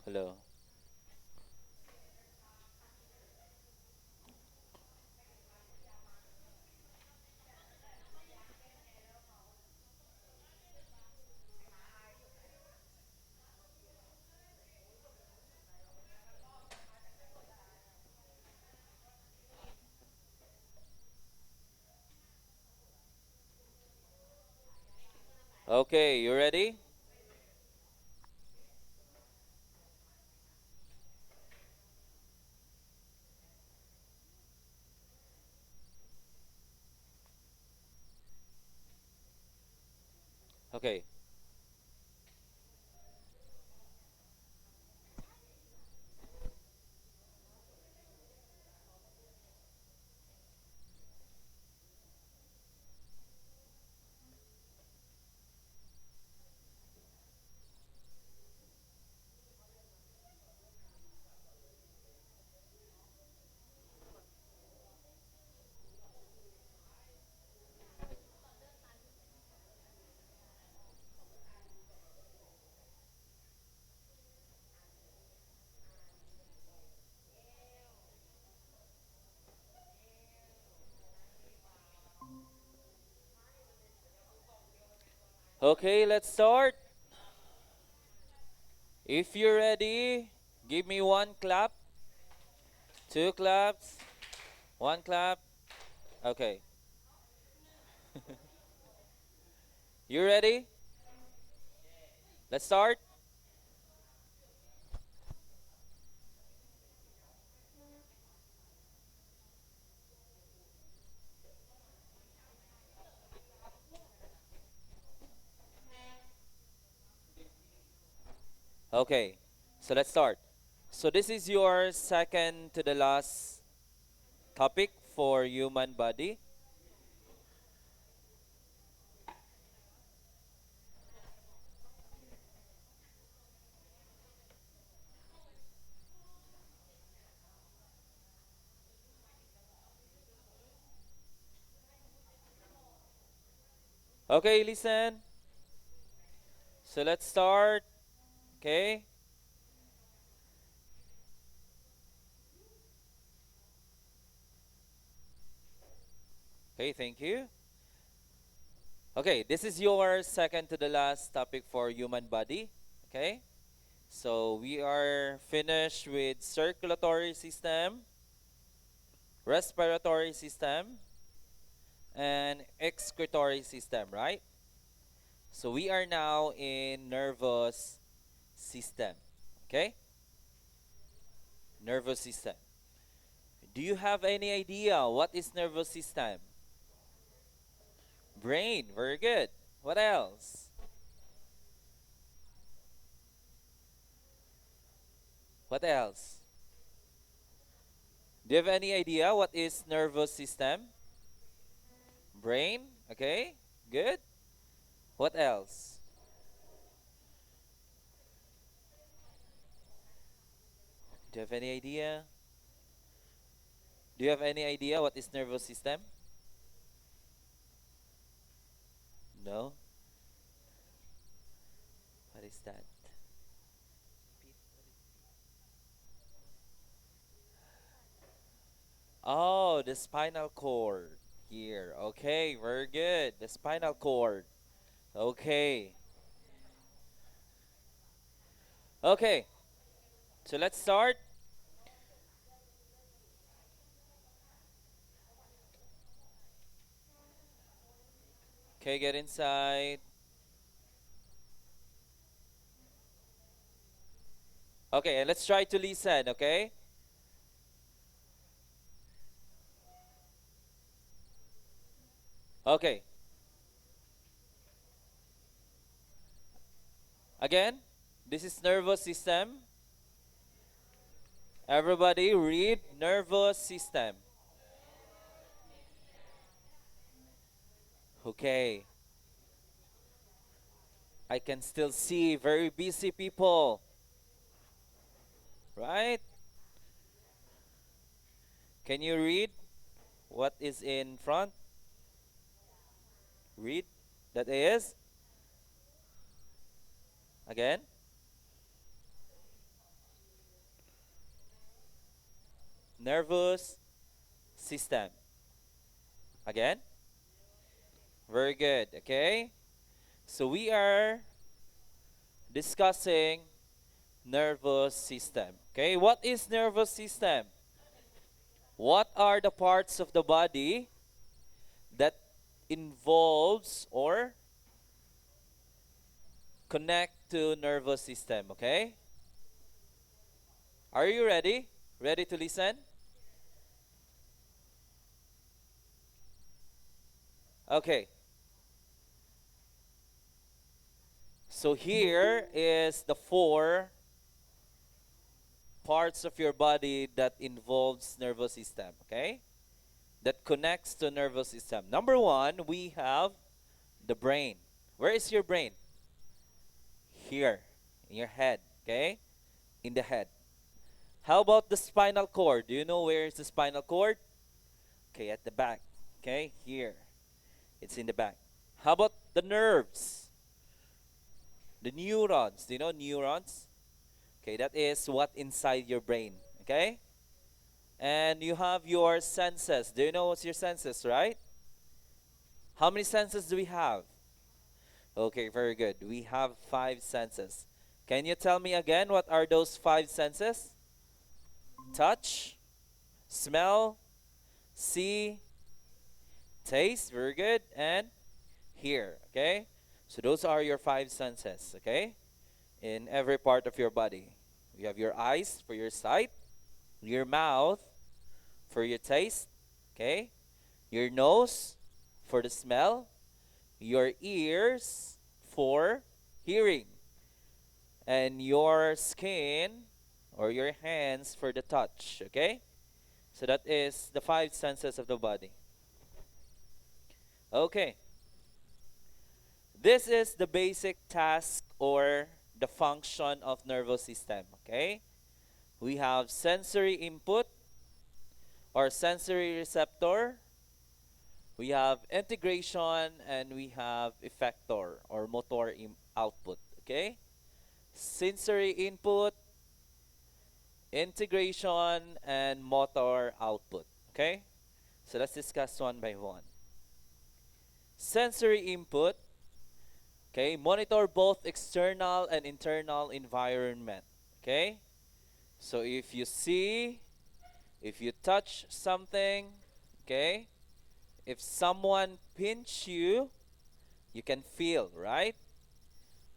Hello. Okay, you ready? Okay. Okay, let's start. If you're ready, give me one clap, two claps, one clap. Okay. You ready? Let's start. Okay. So let's start. So this is your second to the last topic for human body. Okay, listen. So let's start. Okay. Okay, thank you. Okay, this is your second to the last topic for human body. Okay. So we are finished with circulatory system, respiratory system, and excretory system, right? So we are now in nervous system. Okay? Nervous system. Do you have any idea what is nervous system? Brain. Very good. What else? What else? Do you have any idea what is nervous system? Brain. Okay? Good. What else? Do you have any idea? Do you have any idea what is nervous system? No? What is that? Oh, the spinal cord here. Okay, very good. The spinal cord. Okay. Okay. So let's start. Okay, get inside. Okay, and let's try to listen, okay? Okay. Again, this is nervous system. Everybody read nervous system. Okay. I can still see very busy people, right? Can you read what is in front? Read. That is. Again. Nervous system. Again? Very good. Okay? So we are discussing nervous system. Okay? What is nervous system? What are the parts of the body that involves or connect to nervous system? Okay? Are you ready? Ready to listen? Okay. So here is the four parts of your body that involves nervous system, okay? That connects to nervous system. Number one, we have the brain. Where is your brain? Here, in your head, okay? In the head. How about the spinal cord? Do you know where is the spinal cord? Okay, at the back, okay? Here. It's in the back. How about the nerves? The neurons. Do you know neurons? Okay, that is what inside your brain. Okay? And you have your senses. Do you know what's your senses, right? How many senses do we have? Okay, very good. We have 5 senses. Can you tell me again what are those 5 senses? Touch, smell, see, taste, very good, and hear. Okay? So those are your 5 senses, okay? In every part of your body. You have your eyes for your sight, your mouth for your taste, okay? Your nose for the smell, your ears for hearing, and your skin or your hands for the touch, okay? So that is the 5 senses of the body. Okay. This is the basic task or the function of nervous system, okay? We have sensory input or sensory receptor. We have integration and we have effector or motor output, okay? Sensory input, integration, and motor output, okay? So let's discuss one by one. Sensory input, okay, monitor both external and internal environment, okay? So if you see, if you touch something, okay, if someone pinch you, you can feel, right?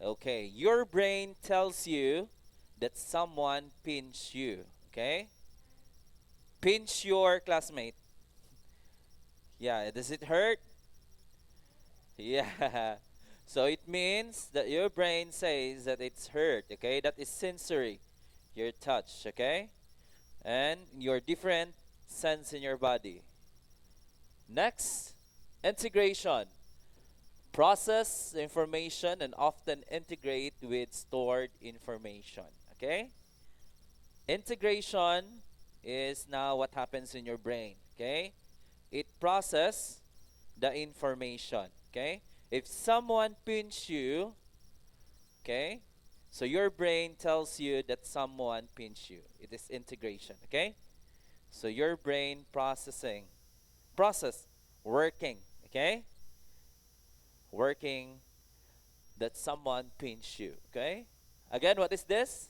Okay, your brain tells you that someone pinch you, okay? Pinch your classmate. Yeah, does it hurt? Yeah. So it means that your brain says that it's hurt, okay? That is sensory, your touch, okay? And your different sense in your body. Next, integration. Process information and often integrate with stored information, okay? Integration is now what happens in your brain, okay? It process the information, okay? If someone pinch you, okay, so your brain tells you that someone pinched you. It is integration, okay? So your brain process, working, okay? Working that someone pinched you, okay? Again, what is this?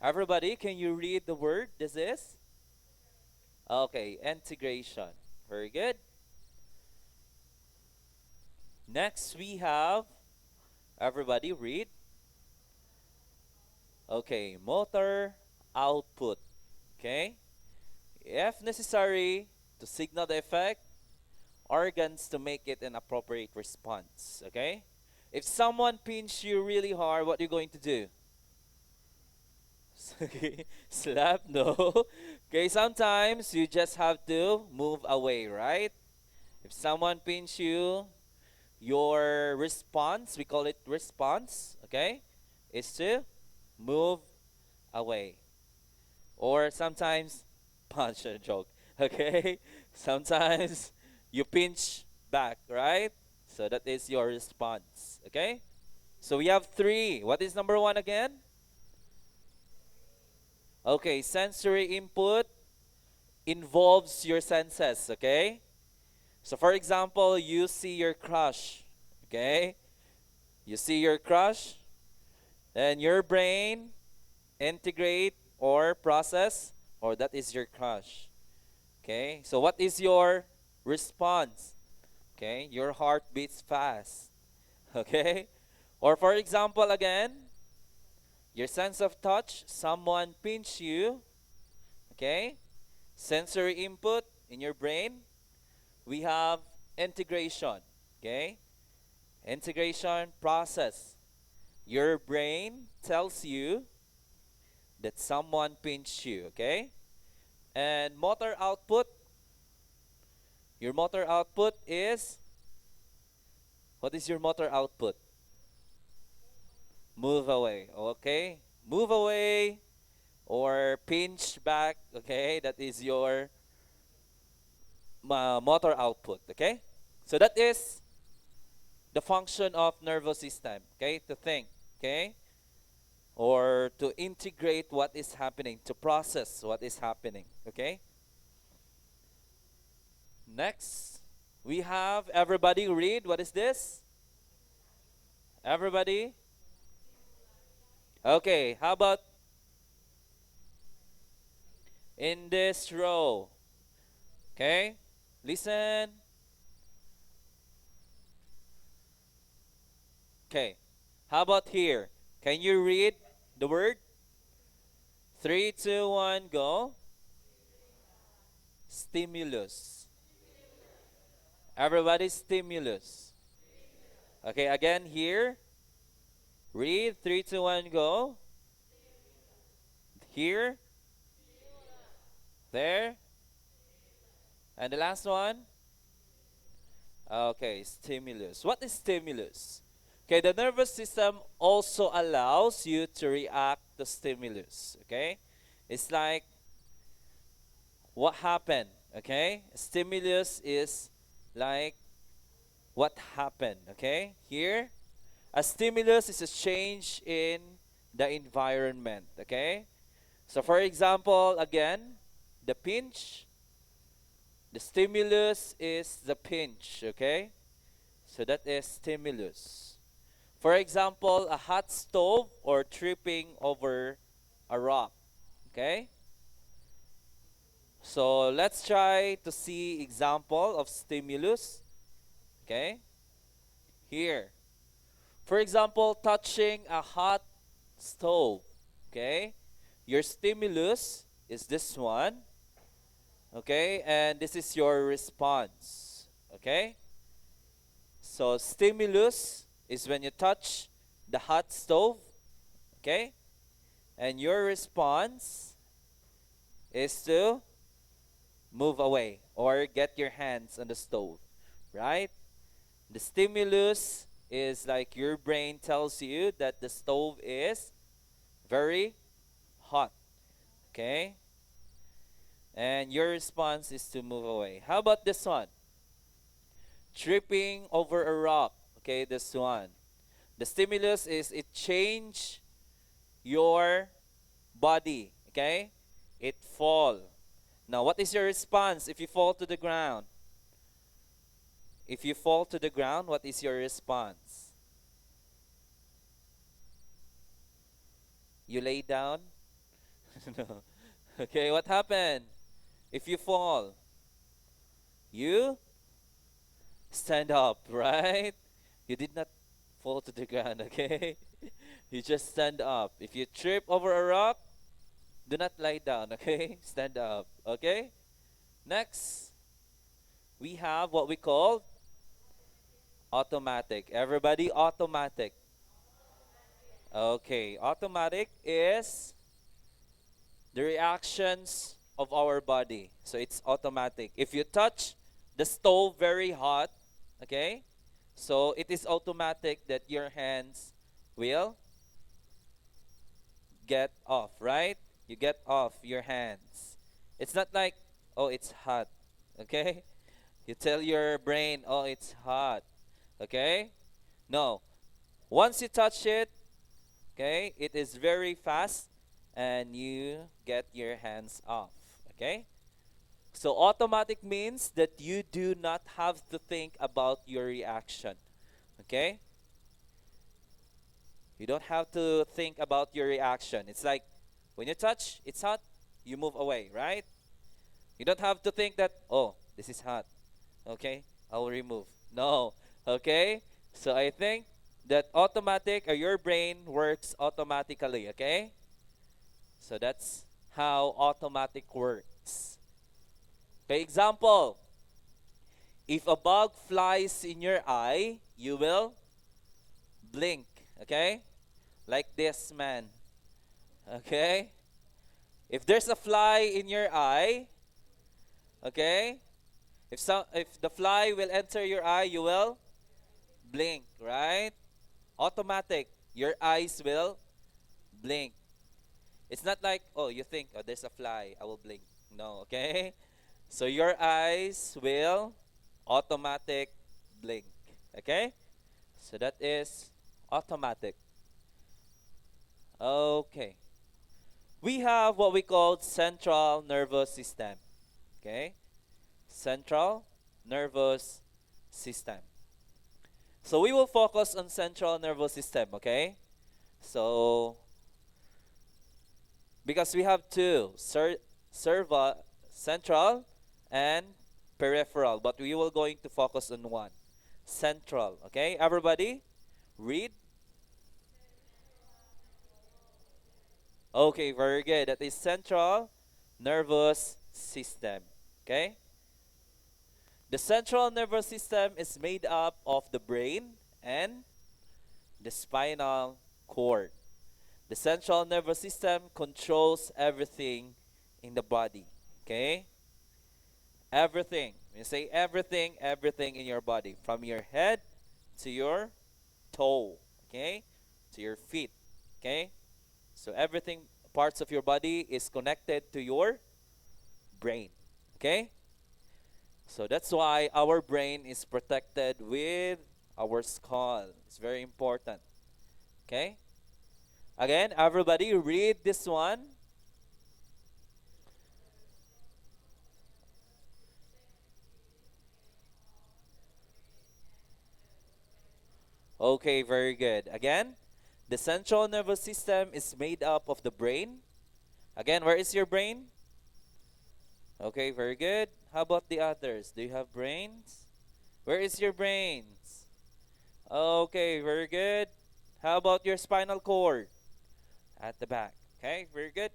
Everybody, can you read the word this is? Okay, integration. Very good. Next, we have, everybody read. Okay, motor output. Okay? If necessary, to signal the effect, organs to make it an appropriate response. Okay? If someone pinch you really hard, what are you going to do? Okay, slap? No. Okay, sometimes you just have to move away, right? If someone pinch you, your response, we call it response, okay, is to move away. Or sometimes punch, a joke, okay? Sometimes you pinch back, right? So that is your response, okay? So we have 3. What is number 1 again? Okay, sensory input, involves your senses, okay? So for example, you see your crush, okay? You see your crush, then your brain integrate or process, or that is your crush. Okay? So what is your response? Okay? Your heart beats fast. Okay? Or for example again, your sense of touch, someone pinch you, okay? Sensory input in your brain, we have integration, okay? Integration process. Your brain tells you that someone pinched you, okay? And motor output, your motor output is, what is your motor output? Move away, okay? Move away or pinch back, okay? That is your motor output, okay? So that is the function of nervous system, okay? To think, okay? Or to integrate what is happening, to process what is happening, okay? Next, we have everybody read. What is this? Everybody? Okay, how about in this row? Okay, listen. Okay, how about here? Can you read the word? 3, 2, 1, go. Stimulus. Everybody, stimulus. Okay, again here. Read. 3, 2, 1, go. Here. There. And the last one? Okay, stimulus. What is stimulus? Okay, the nervous system also allows you to react to stimulus. Okay? It's like what happened. Okay? Stimulus is like what happened. Okay? Here, a stimulus is a change in the environment. Okay? So for example, again, the pinch. The stimulus is the pinch, okay? So that is stimulus. For example, a hot stove or tripping over a rock, okay? So let's try to see example of stimulus, okay? Here. For example, touching a hot stove, okay? Your stimulus is this one. Okay, and this is your response. Okay, so stimulus is when you touch the hot stove. Okay, and your response is to move away or get your hands on the stove, right? The stimulus is like your brain tells you that the stove is very hot. Okay, and your response is to move away. How about this one? Tripping over a rock. Okay, this one. The stimulus is it change your body. Okay? It fall. Now, what is your response if you fall to the ground? If you fall to the ground, what is your response? You lay down? No. Okay, what happened? If you fall, you stand up, right? You did not fall to the ground, okay? You just stand up. If you trip over a rock, do not lie down, okay? Stand up, okay? Next, we have what we call automatic. Everybody, automatic. Okay, automatic is the reactions of our body. So it's automatic. If you touch the stove very hot, okay, so it is automatic that your hands will get off, right? You get off your hands. It's not like, oh, it's hot, okay? You tell your brain, oh, it's hot, okay? No. Once you touch it, okay, it is very fast and you get your hands off, okay? So automatic means that you do not have to think about your reaction. Okay? You don't have to think about your reaction. It's like when you touch, it's hot, you move away, right? You don't have to think that, oh, this is hot. Okay? I will remove. No. Okay? So I think that automatic or your brain works automatically, okay? So that's how automatic works. Okay, example. If a bug flies in your eye, you will blink, okay? Like this man. Okay? If there's a fly in your eye, okay? If the fly will enter your eye, you will blink, right? Automatic. Your eyes will blink. It's not like, oh, you think, oh, there's a fly, I will blink. No, okay? So your eyes will automatic blink. Okay? So that is automatic. Okay. We have what we call central nervous system. Okay? Central nervous system. So we will focus on central nervous system, okay? So because we have two, central and peripheral, but we will going to focus on one. Central, okay? Everybody, read. Okay, very good. That is central nervous system, okay? The central nervous system is made up of the brain and the spinal cord. The central nervous system controls everything in the body. Okay? Everything. When you say everything, everything in your body. From your head to your toe. Okay? To your feet. Okay? So everything, parts of your body is connected to your brain. Okay? So that's why our brain is protected with our skull. It's very important. Okay? Again, everybody read this one. Okay, very good. Again, the central nervous system is made up of the brain. Again, where is your brain? Okay, very good. How about the others? Do you have brains? Where is your brains? Okay, very good. How about your spinal cord? At the back. Okay, very good.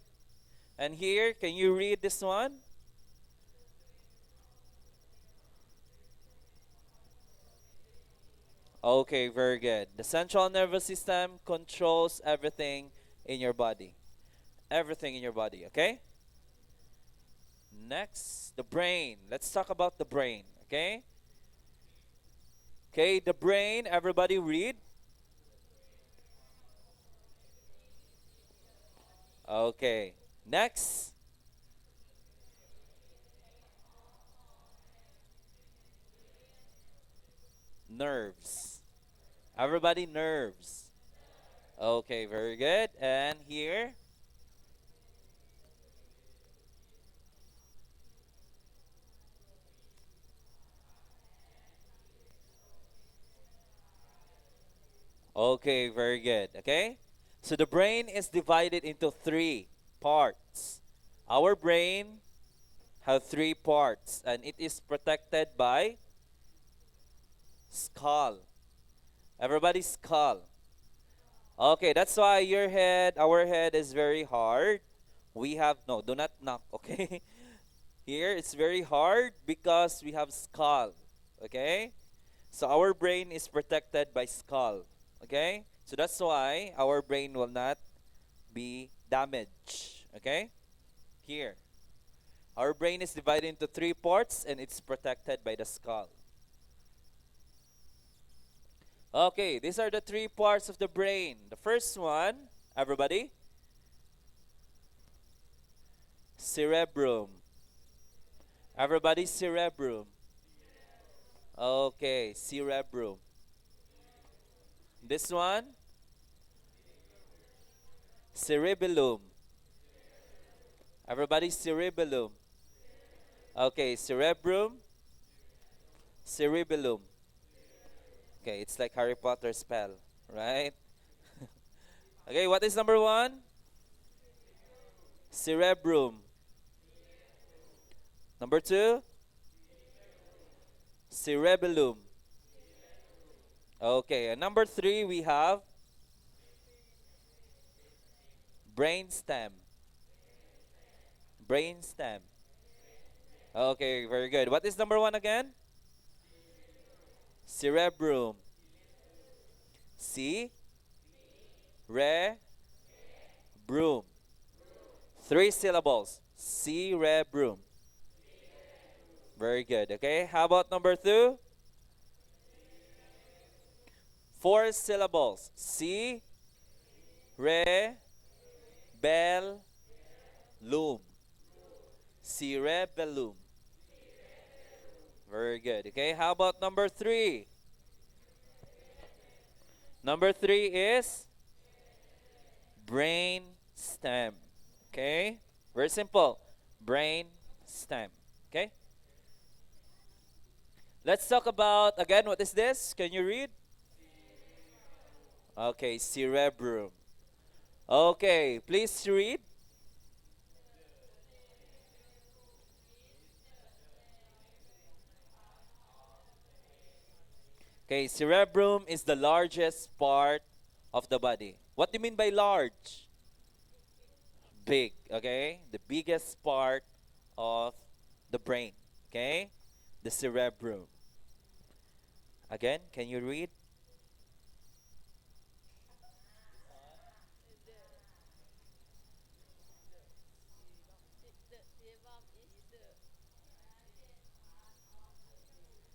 And here, can you read this one? Okay, very good. The central nervous system controls everything in your body. Everything in your body, okay? Next, the brain. Let's talk about the brain, okay? Okay, the brain, everybody read. Okay. Next, nerves. Everybody, nerves. Okay, very good. And here, okay, very good. Okay? So the brain is divided into three parts. Our brain have three parts and it is protected by skull. Everybody's skull. Okay, that's why our head is very hard. We have, no, do not knock, okay? Here, it's very hard because we have skull, okay? So our brain is protected by skull, okay? So that's why our brain will not be damaged, okay? Here, our brain is divided into three parts and it's protected by the skull. Okay, these are the three parts of the brain. The first one, everybody, cerebrum. Everybody, cerebrum. Okay, cerebrum. This one, cerebellum. Everybody, cerebellum. Okay, cerebrum, cerebellum. Okay, it's like Harry Potter spell, right? Okay, what is number one? Cerebrum. Number two, cerebellum. Okay, and number three, we have brainstem. Brainstem. Okay, very good. What is number one again? Cerebrum. C, re, broom. Three syllables. Cerebrum. Very good. Okay, how about number two? Four syllables. C, re, bell, loom. Cerebellum. Very good. Okay, how about number three? Number three is brain stem. Okay, very simple. Brain stem. Okay, let's talk about again. What is this? Can you read? Okay, cerebrum. Okay, please read. Okay, cerebrum is the largest part of the body. What do you mean by large? Big, okay? The biggest part of the brain, okay? The cerebrum. Again, can you read?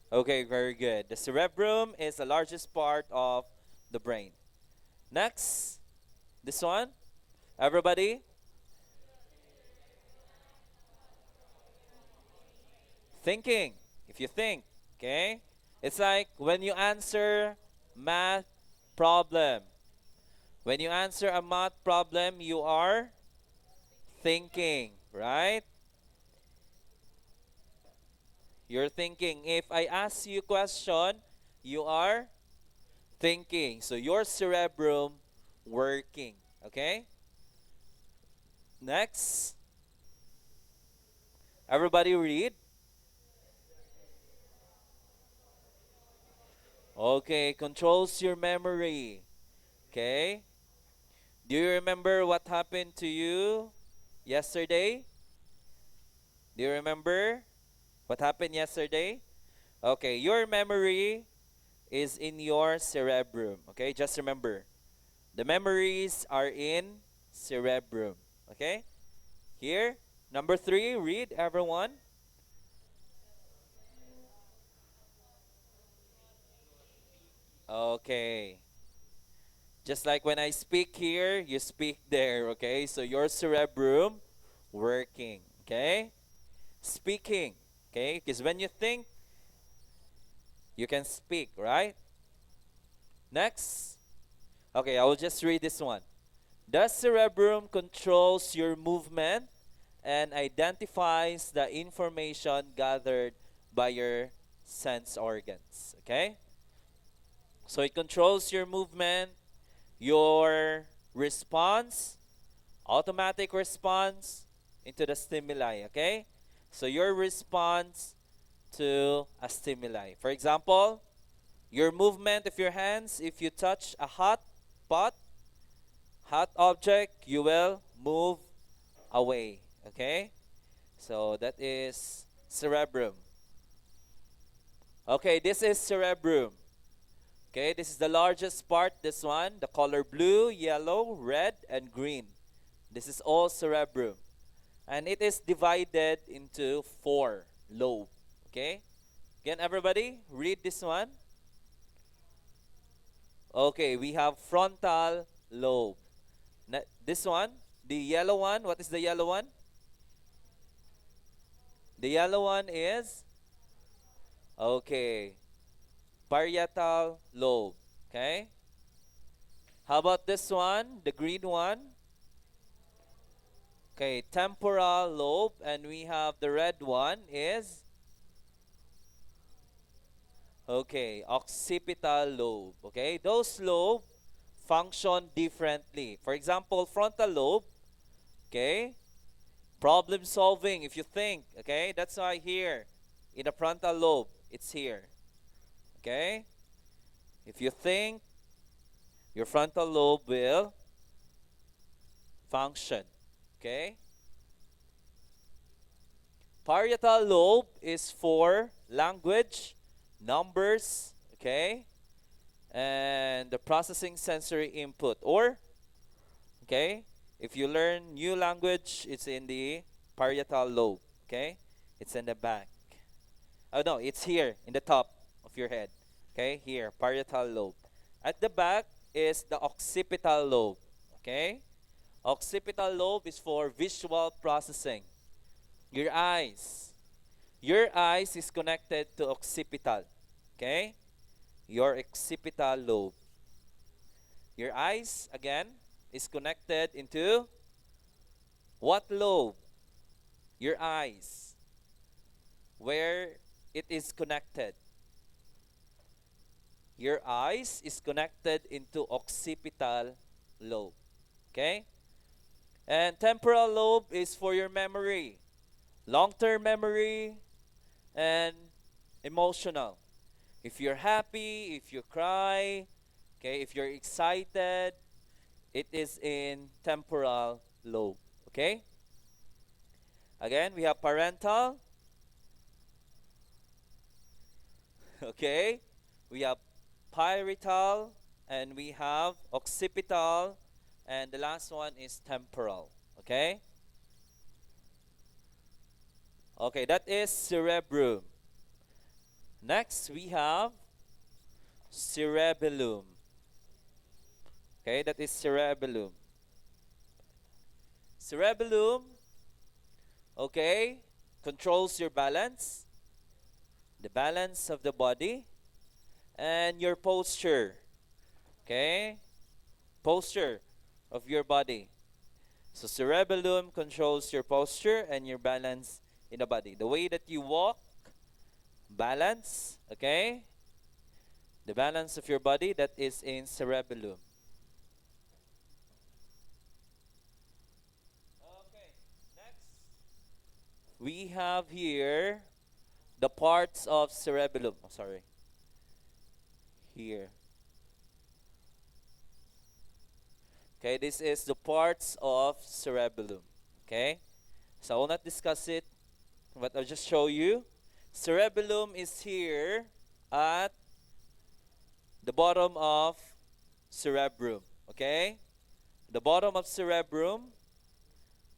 Okay, very good. The cerebrum is the largest part of the brain. Next, this one. Everybody, thinking. If you think, okay? It's like when you answer math problem. When you answer a math problem, you are thinking, right? You're thinking. If I ask you a question, you are thinking. So your cerebrum working, okay? Next, everybody read. Okay, controls your memory. Okay? Do you remember what happened to you yesterday? Do you remember what happened yesterday? Okay, your memory is in your cerebrum. Okay, just remember. The memories are in cerebrum. Okay? Here, number three, read everyone. Okay. Just like when I speak here, you speak there, okay? So your cerebrum working, okay? Speaking, okay? Because when you think, you can speak, right? Next. Okay, I will just read this one. The cerebrum controls your movement and identifies the information gathered by your sense organs, okay? So it controls your movement, your response, automatic response into the stimuli, okay? So your response to a stimuli. For example, your movement of your hands, if you touch a hot pot, hot object, you will move away, okay? So that is cerebrum. Okay, this is cerebrum. Okay, this is the largest part, this one, the color blue, yellow, red, and green. This is all cerebrum. And it is divided into four lobe. Okay? Again, everybody, read this one. Okay, we have frontal lobe. This one, the yellow one, what is the yellow one? The yellow one is, okay, parietal lobe. Okay? How about this one, the green one? Okay, temporal lobe, and we have the red one is, okay, occipital lobe. Okay, those lobe function differently. For example, frontal lobe, okay, problem solving. If you think, okay, that's why here in the frontal lobe, it's here. Okay, if you think, your frontal lobe will function. Okay, parietal lobe is for language, numbers, okay, and the processing sensory input. Or, okay, if you learn new language, it's in the parietal lobe. Okay, it's in the back. Oh no, it's here in the top of your head. Okay, here, parietal lobe. At the back is the occipital lobe. Okay, occipital lobe is for visual processing. Your eyes. Your eyes is connected to occipital. Okay? Your occipital lobe. Your eyes, again, is connected into what lobe? Your eyes. Where it is connected. Your eyes is connected into occipital lobe. Okay? And temporal lobe is for your memory. Long-term memory and emotional. If you're happy, if you cry, okay, if you're excited, it is in temporal lobe. Okay? Again, we have parental. Okay? We have parietal, and we have occipital, and the last one is temporal. Okay? Okay, that is cerebrum. Next, we have cerebellum. Okay, that is cerebellum. Cerebellum, okay, controls your balance, the balance of the body, and your posture. Okay, posture of your body. So cerebellum controls your posture and your balance in the body. The way that you walk, balance, okay, the balance of your body, that is in cerebellum. Okay, next we have here the parts of cerebellum. Oh, sorry. Here. Okay, this is the parts of cerebellum. Okay, so I will not discuss it, but I'll just show you. Cerebellum is here at the bottom of cerebrum. Okay, the bottom of cerebrum.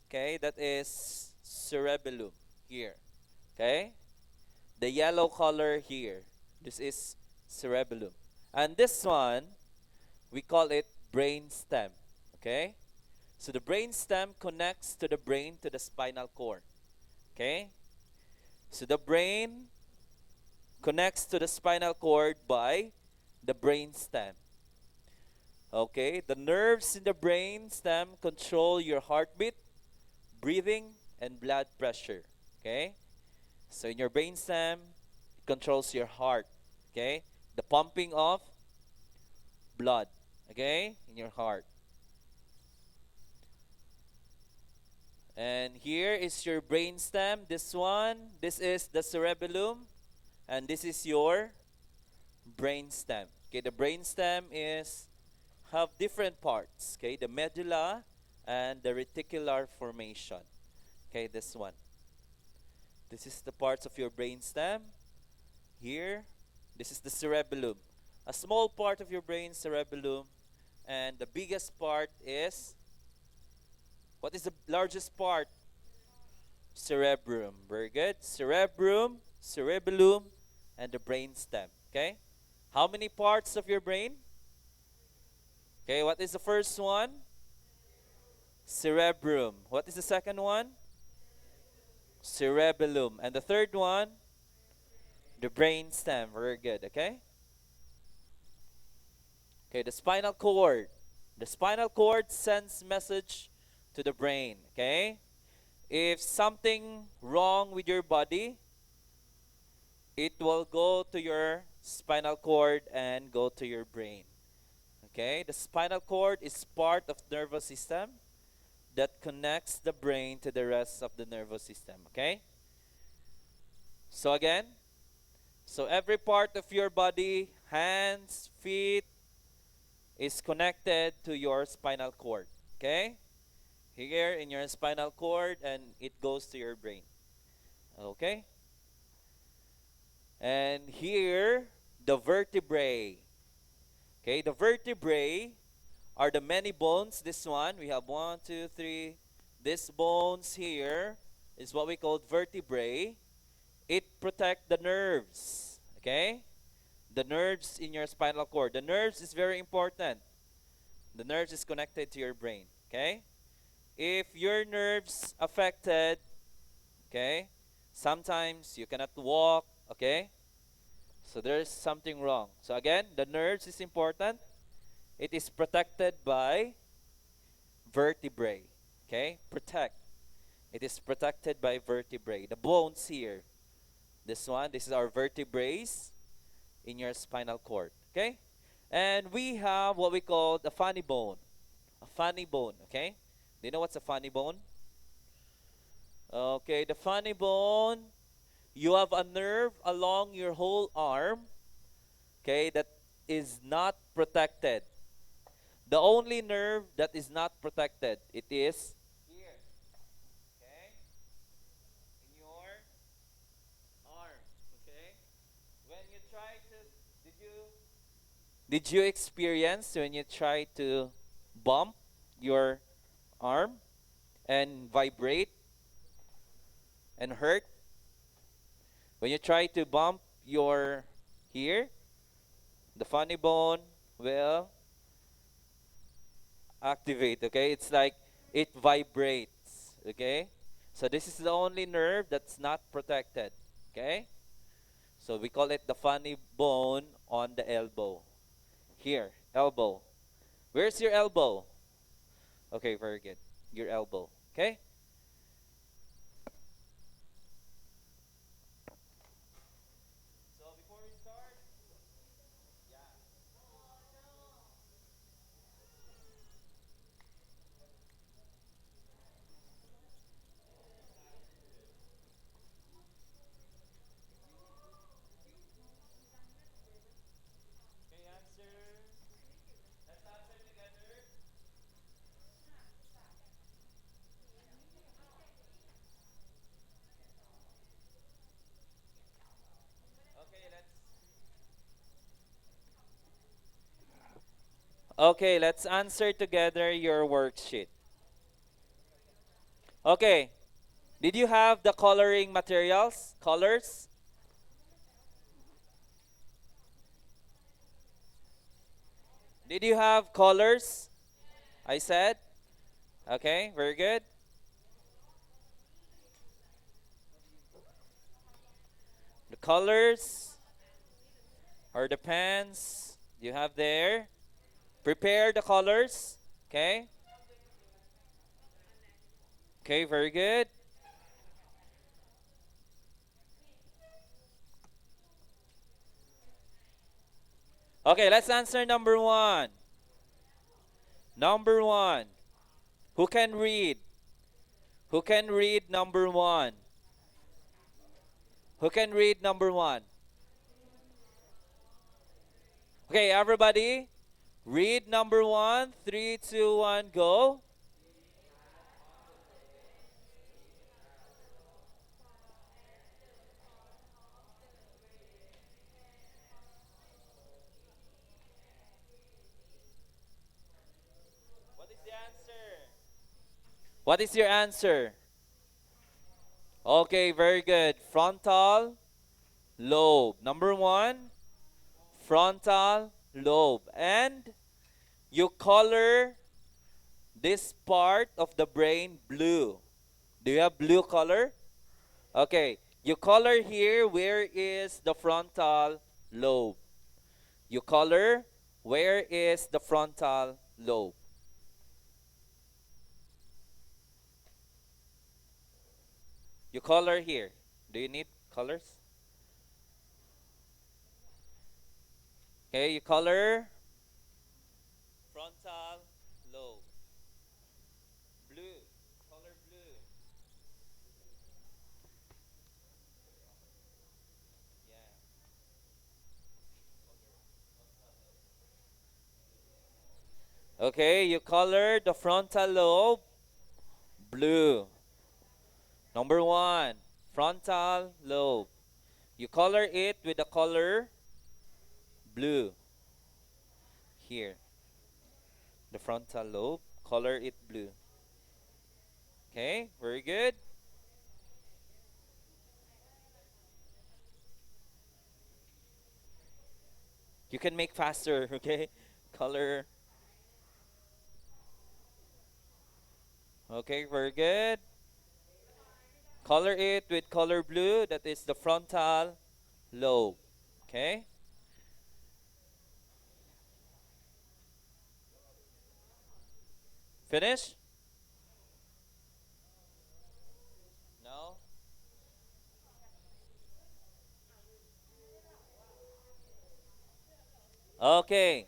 Okay, that is cerebellum here. Okay, the yellow color here. This is cerebellum, and this one we call it brain stem. Okay, so the brain stem connects to the brain to the spinal cord. Okay, so the brain connects to the spinal cord by the brain stem. Okay, the nerves in the brain stem control your heartbeat, breathing, and blood pressure. Okay, so in your brain stem, it controls your heart. Okay, the pumping of blood. Okay, in your heart. And here is your brain stem. This one, this is the cerebellum, and this is your brain stem. Okay, the brain stem is have different parts. Okay, the medulla and the reticular formation. Okay, this one. This is the parts of your brain stem. Here, this is the cerebellum. A small part of your brain, cerebellum, and the biggest part is, what is the largest part? Cerebrum. Very good. Cerebrum, cerebellum, and the brain stem. Okay? How many parts of your brain? Okay, what is the first one? Cerebrum. What is the second one? Cerebellum. And the third one? The brain stem. Very good. Okay? Okay, the spinal cord. The spinal cord sends message to the brain. Okay? If something wrong with your body, it will go to your spinal cord and go to your brain. Okay, the spinal cord is part of the nervous system that connects the brain to the rest of the nervous system. Okay, so again, so every part of your body, hands, feet, is connected to your spinal cord. Okay, here in your spinal cord, and it goes to your brain. Okay, and here the vertebrae. Okay, the vertebrae are the many bones. This one, we have one, two, three. This bones here is what we call vertebrae. It protect the nerves. Okay, the nerves in your spinal cord. The nerves is very important. The nerves is connected to your brain. Okay, if your nerves affected, okay, sometimes you cannot walk. Okay, so there's something wrong. So again, the nerves is important. It is protected by vertebrae. Okay? Protect. It is protected by vertebrae. The bones here. This one, this is our vertebrae in your spinal cord. Okay? And we have what we call the funny bone. A funny bone. Okay? Do you know what's a funny bone? Okay, the funny bone, you have a nerve along your whole arm. Okay, that is not protected. The only nerve that is not protected, it is here. Okay? In your arm. Okay? When you try to, did you experience when you try to bump your arm and vibrate and hurt? When you try to bump your here, the funny bone will activate. Okay, it's like it vibrates. Okay, so this is the only nerve that's not protected. Okay, so we call it the funny bone on the elbow. Here, elbow. Where's your elbow? Okay, very good. Your elbow. Okay. So before we start, yeah. Okay, answer. Let's answer together. Okay, let's answer together your worksheet. Okay. Did you have the coloring materials? Colors? Did you have colors? I said? Okay, very good. The colors or the pens you have there. Prepare the colors. Okay. Okay, very good. Okay, let's answer number one. Number one. Who can read? Who can read number one? Who can read number one? Okay, everybody. Read number one. 3, 2, 1, go. What is the answer? What is your answer? Okay, very good. Frontal lobe. Number one, frontal lobe. And you color this part of the brain blue. Do you have blue color? Okay, you color here where is the frontal lobe. You color where is the frontal lobe. color here. Do you need colors? Okay, you color frontal lobe. Blue. Color blue. Yeah. Okay, you color the frontal lobe blue. Number one, frontal lobe. You color it with the color blue. Here, the frontal lobe, color it blue. Okay, very good. You can make faster, okay? Color. Okay, very good. Color it with color blue. That is the frontal lobe. Okay? Finish? No? Okay.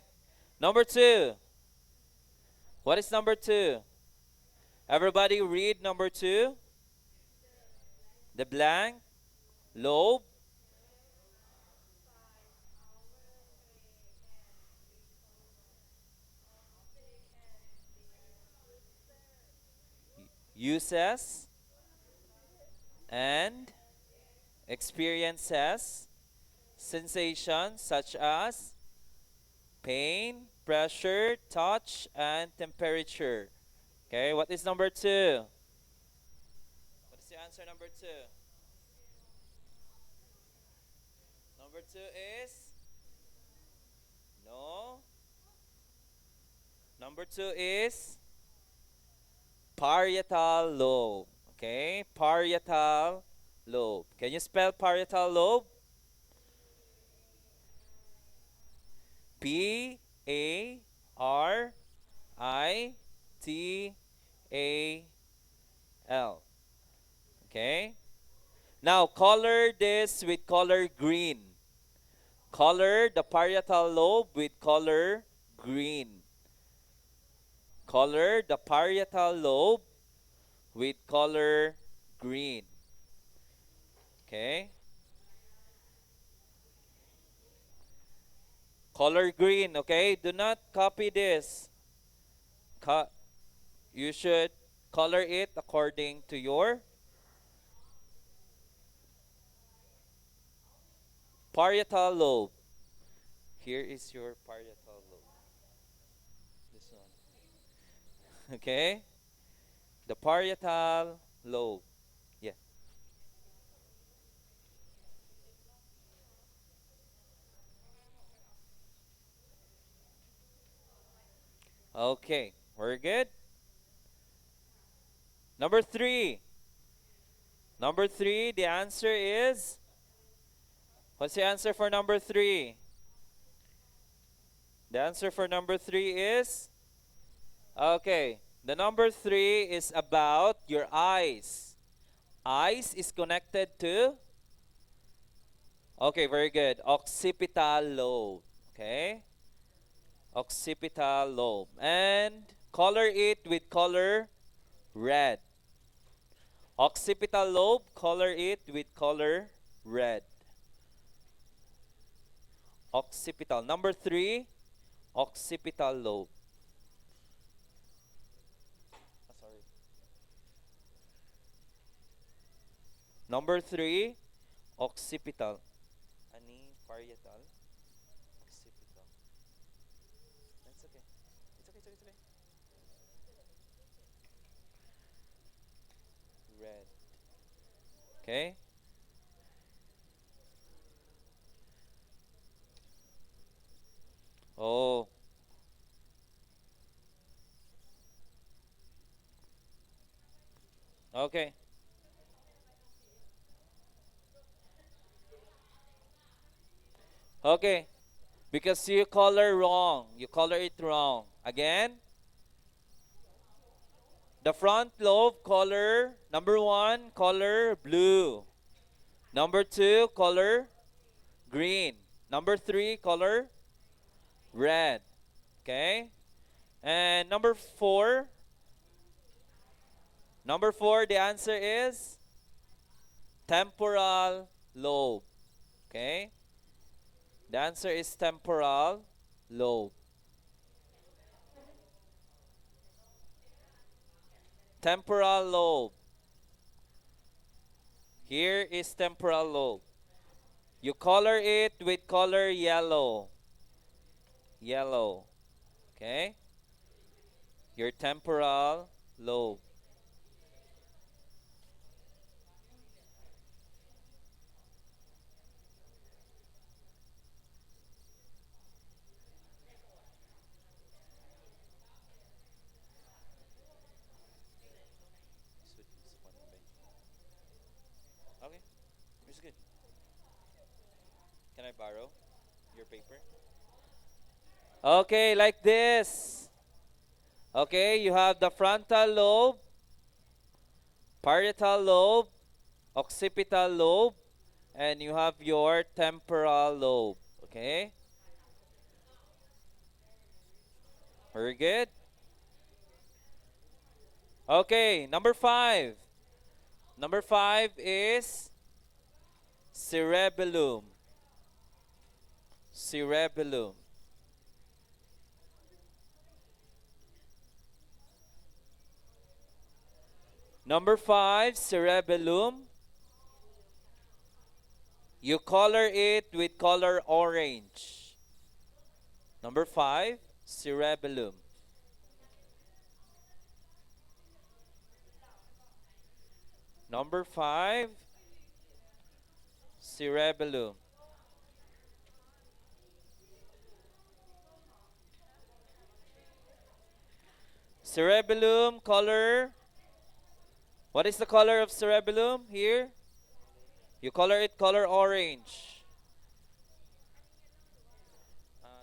Number two. What is number two? Everybody read number two. The blank lobe. Uses and experiences sensations such as pain, pressure, touch, and temperature. Okay, what is number two? What is the answer number two? Number two is no. Number two is parietal lobe. Okay, parietal lobe. Can you spell parietal lobe? P-A-R-I-T-A-L. Okay. Now color this with color green. Color the parietal lobe with color green. Color the parietal lobe with color green. Okay. Color green, okay? Do not copy this. You should color it according to your parietal lobe. Here is your parietal lobe. This one. Okay? The parietal lobe. Yeah. Okay. Very good. Number three. Number three, the answer is. What's the answer for number three? The answer for number three is. Okay. The number three is about your eyes. Eyes is connected to. Okay, very good. Occipital lobe. Okay. Occipital lobe. And color it with color red. Occipital lobe, color it with color red. Occipital. Number three, occipital lobe. Sorry. Number three, occipital. Ani parietal? Occipital. That's okay. It's okay, it's okay, it's okay. Red. Okay? Oh. Okay. Okay. Because you color wrong. You color it wrong. Again? The front lobe color, number 1, color blue. Number 2, color green. Number 3, color red. Okay? And number 4, the answer is temporal lobe. Okay? The answer is temporal lobe. Temporal lobe. Here is temporal lobe. You color it with color yellow. Yellow. Okay? Your temporal lobe. Okay, it's good. Can I borrow your paper? Okay, like this. Okay, you have the frontal lobe, parietal lobe, occipital lobe, and you have your temporal lobe. Okay? Very good. Okay, number 5. Number 5 is cerebellum. Cerebellum. Number 5, cerebellum. You color it with color orange. Number 5, cerebellum. Number 5, cerebellum. Cerebellum color. What is the color of cerebellum here? You color it color orange.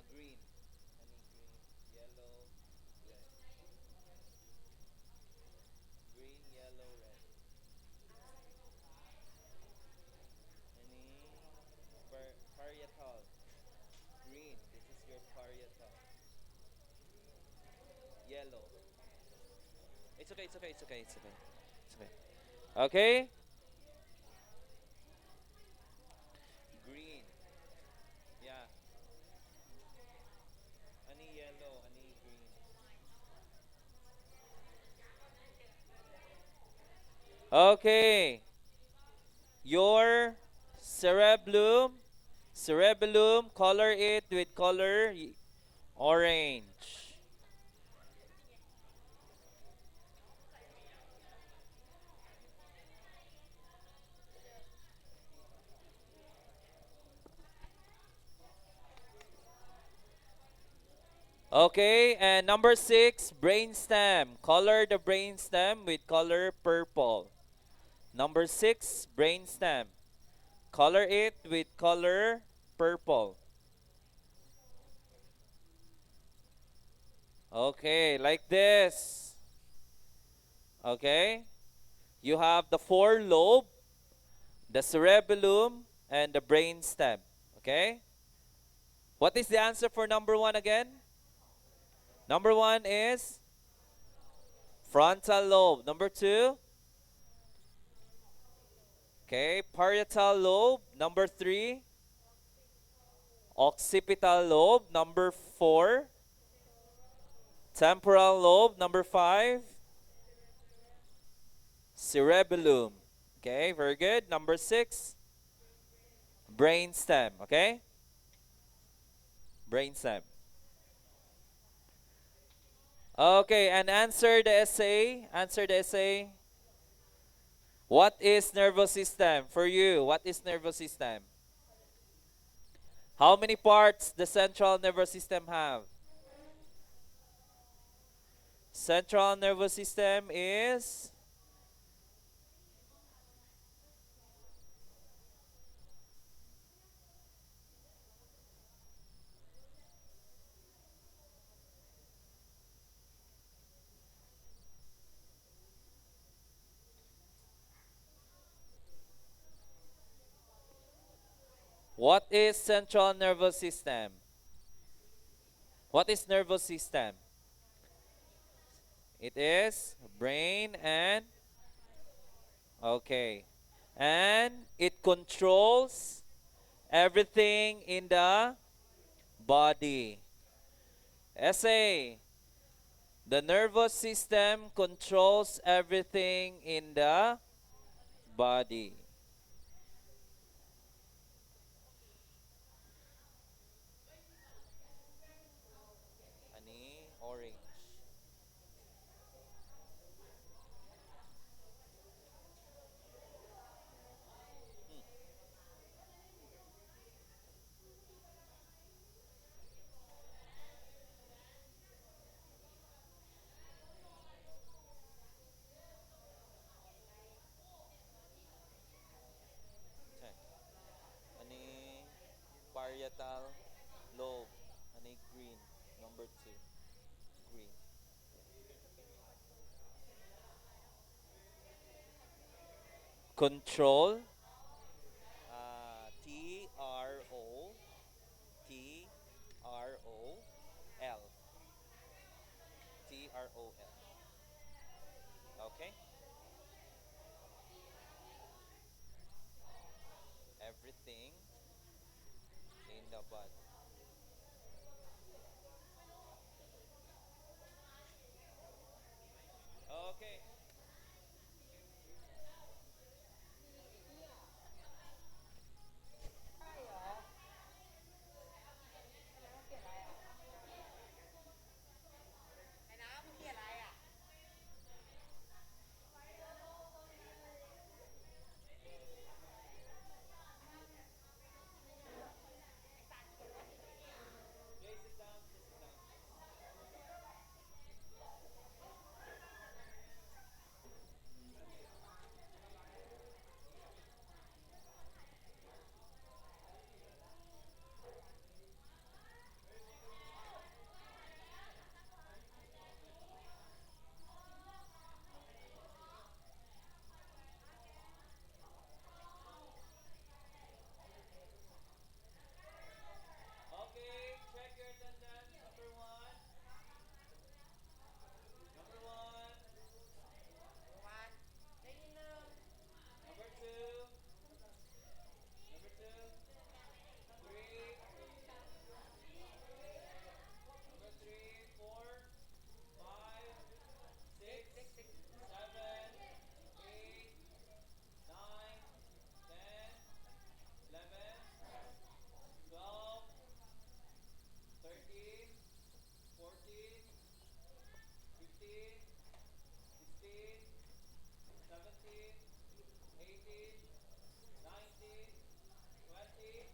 Green. Green, yellow, red. Green, yellow, red. Parietal. Green. This is your parietal. Yellow. It's okay, it's okay, it's okay, it's okay. It's okay. Okay? Green. Yeah. Any yellow, any green. Okay. Your cerebellum, color it with color orange. Okay, and number 6, brainstem. Color the brainstem with color purple. Number 6, brainstem. Color it with color purple. Okay, like this. Okay? You have the 4 lobe, the cerebellum, and the brainstem. Okay? What is the answer for number 1 again? Number 1 is frontal lobe. Number 2? Okay, parietal lobe. Number 3? Occipital lobe. Number 4? Temporal lobe. Number 5? Cerebellum. Okay, very good. Number 6? Brainstem. Okay? Brainstem. Okay, and answer the essay. Answer the essay. What is nervous system for you? What is nervous system? How many parts the central nervous system have? Central nervous system is What is central nervous system? What is nervous system? It is brain and okay. And it controls everything in the body. Essay. The nervous system controls everything in the body. Ani orange. Check. Ani parietal lobe. Ani green. Number 2. Green. Control. T-R-O-T-R-O-L. T-R-O-L. Okay? Everything in the body. Okay. Okay, sit down. Just sit down. Okay, check your attendance. Number 1. Number 1. Number 2. Number 2. 3. Number 3, 4, 5, 6, 7, 8, 9, 10, 11, 12, 13, 14, 15, 16, 17, 18, 19, 20,